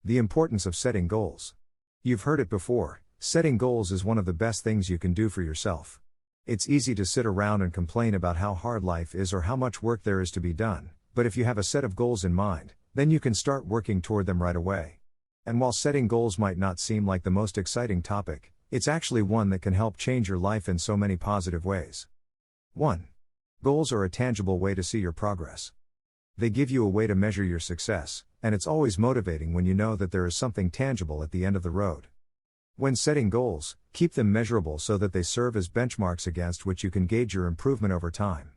The importance of setting goals. You've heard it before, setting goals is one of the best things you can do for yourself. It's easy to sit around and complain about how hard life is or how much work there is to be done, but if you have a set of goals in mind, then you can start working toward them right away. And while setting goals might not seem like the most exciting topic, it's actually one that can help change your life in so many positive ways. 1. Goals are a tangible way to see your progress. They give you a way to measure your success, and it's always motivating when you know that there is something tangible at the end of the road. When setting goals, keep them measurable so that they serve as benchmarks against which you can gauge your improvement over time.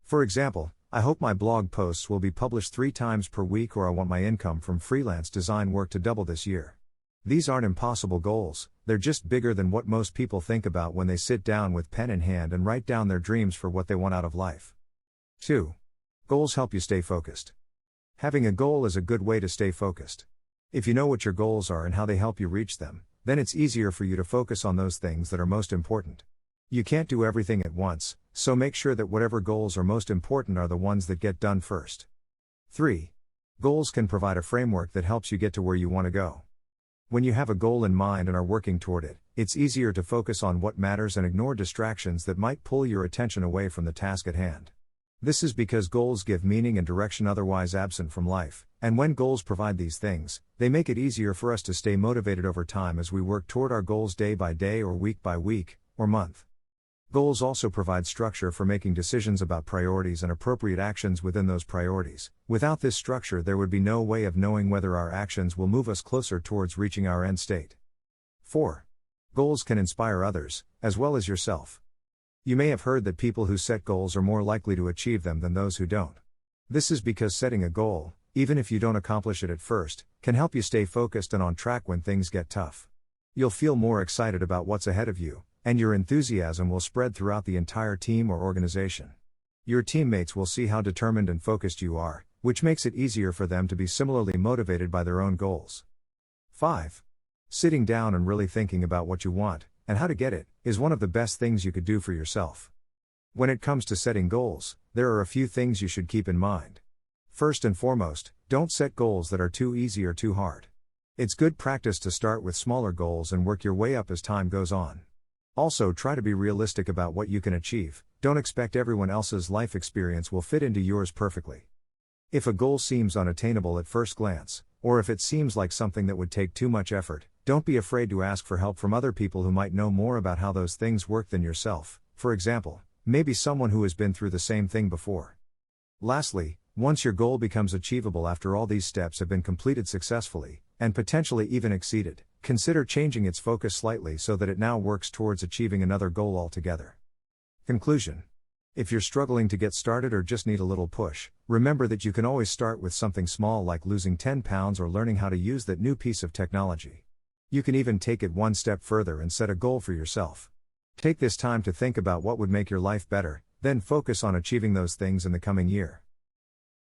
For example, I hope my blog posts will be published 3 times per week, or I want my income from freelance design work to double this year. These aren't impossible goals, they're just bigger than what most people think about when they sit down with pen in hand and write down their dreams for what they want out of life. 2. Goals help you stay focused. Having a goal is a good way to stay focused. If you know what your goals are and how they help you reach them, then it's easier for you to focus on those things that are most important. You can't do everything at once, so make sure that whatever goals are most important are the ones that get done first. 3. Goals can provide a framework that helps you get to where you want to go. When you have a goal in mind and are working toward it, it's easier to focus on what matters and ignore distractions that might pull your attention away from the task at hand. This is because goals give meaning and direction otherwise absent from life, and when goals provide these things, they make it easier for us to stay motivated over time as we work toward our goals day by day or week by week, or month. Goals also provide structure for making decisions about priorities and appropriate actions within those priorities. Without this structure, there would be no way of knowing whether our actions will move us closer towards reaching our end state. 4. Goals can inspire others, as well as yourself. You may have heard that people who set goals are more likely to achieve them than those who don't. This is because setting a goal, even if you don't accomplish it at first, can help you stay focused and on track when things get tough. You'll feel more excited about what's ahead of you, and your enthusiasm will spread throughout the entire team or organization. Your teammates will see how determined and focused you are, which makes it easier for them to be similarly motivated by their own goals. 5. Sitting down and really thinking about what you want, and how to get it, is one of the best things you could do for yourself. When it comes to setting goals, there are a few things you should keep in mind. First and foremost, don't set goals that are too easy or too hard. It's good practice to start with smaller goals and work your way up as time goes on. Also, try to be realistic about what you can achieve. Don't expect everyone else's life experience will fit into yours perfectly. If a goal seems unattainable at first glance, or if it seems like something that would take too much effort, don't be afraid to ask for help from other people who might know more about how those things work than yourself. For example, maybe someone who has been through the same thing before. Lastly, once your goal becomes achievable after all these steps have been completed successfully, and potentially even exceeded, consider changing its focus slightly so that it now works towards achieving another goal altogether. Conclusion. If you're struggling to get started or just need a little push, remember that you can always start with something small like losing 10 pounds or learning how to use that new piece of technology. You can even take it one step further and set a goal for yourself. Take this time to think about what would make your life better, then focus on achieving those things in the coming year.